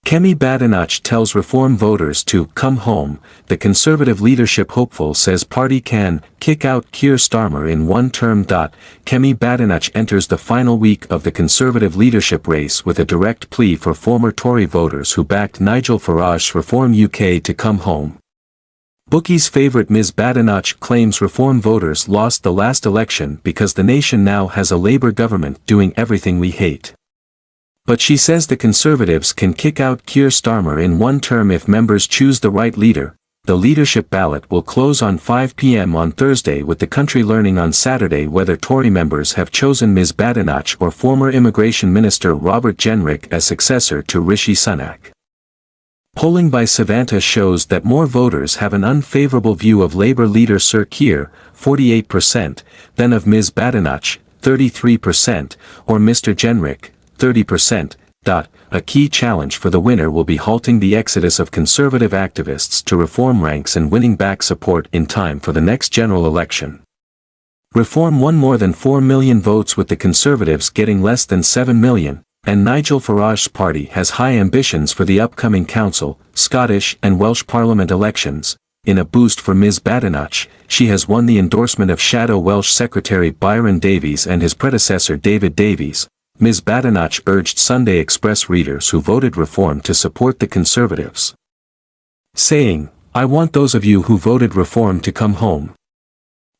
Kemi Badenoch tells Reform voters to come home. The Conservative leadership hopeful says party can kick out Keir Starmer in one term. Kemi Badenoch enters the final week of the Conservative leadership race with a direct plea for former Tory voters who backed Nigel Farage's Reform UK to come home. Bookies' favourite Ms Badenoch claims Reform voters lost the last election because the nation now has a Labour government doing everything we hate. But she says the Conservatives can kick out Keir Starmer in one term if members choose the right leader. The leadership ballot will close on 5 p.m. on Thursday, with the country learning on Saturday whether Tory members have chosen Ms Badenoch or former Immigration Minister Robert Jenrick as successor to Rishi Sunak. Polling by Savanta shows that more voters have an unfavourable view of Labour leader Sir Keir, 48%, than of Ms Badenoch, 33%, or Mr Jenrick, 30%. A key challenge for the winner will be halting the exodus of Conservative activists to Reform ranks and winning back support in time for the next general election. Reform won more than 4 million votes, with the Conservatives getting less than 7 million, and Nigel Farage's party has high ambitions for the upcoming Council, Scottish and Welsh Parliament elections. In a boost for Ms Badenoch, she has won the endorsement of Shadow Welsh Secretary Byron Davies and his predecessor David Davies. Ms Badenoch urged Sunday Express readers who voted Reform to support the Conservatives, saying, "I want those of you who voted Reform to come home.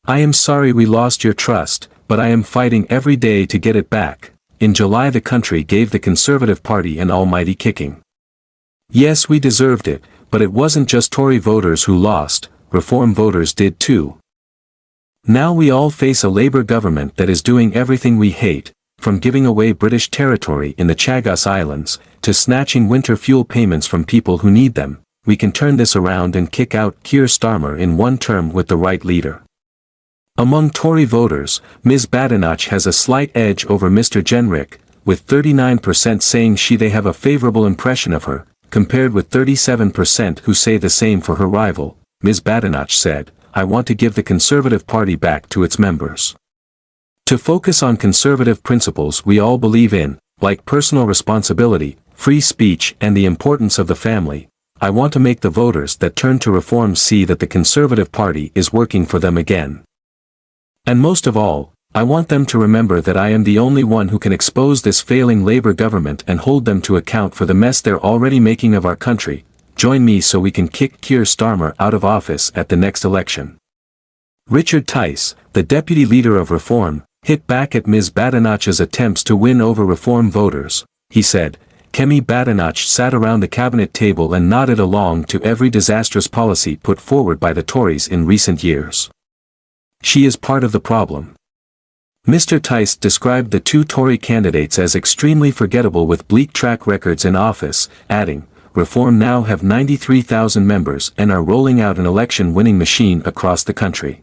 I am sorry we lost your trust, but I am fighting every day to get it back." In July, the country gave the Conservative Party an almighty kicking. Yes, we deserved it, but it wasn't just Tory voters who lost, Reform voters did too. Now we all face a Labour government that is doing everything we hate, from giving away British territory in the Chagos Islands, to snatching winter fuel payments from people who need them. We can turn this around and kick out Keir Starmer in one term with the right leader. Among Tory voters, Ms Badenoch has a slight edge over Mr Jenrick, with 39% saying they have a favourable impression of her, compared with 37% who say the same for her rival. Ms Badenoch said, "I want to give the Conservative Party back to its members. To focus on Conservative principles we all believe in, like personal responsibility, free speech and the importance of the family. I want to make the voters that turn to Reform see that the Conservative Party is working for them again. And most of all, I want them to remember that I am the only one who can expose this failing Labour government and hold them to account for the mess they're already making of our country. Join me so we can kick Keir Starmer out of office at the next election." Richard Tice, the deputy leader of Reform, hit back at Ms Badenoch's attempts to win over Reform voters. He said, "Kemi Badenoch sat around the cabinet table and nodded along to every disastrous policy put forward by the Tories in recent years. She is part of the problem." Mr Tice described the two Tory candidates as extremely forgettable with bleak track records in office, adding, "Reform now have 93,000 members and are rolling out an election-winning machine across the country.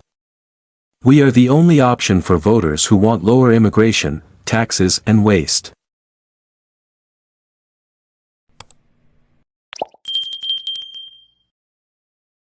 We are the only option for voters who want lower immigration, taxes and waste."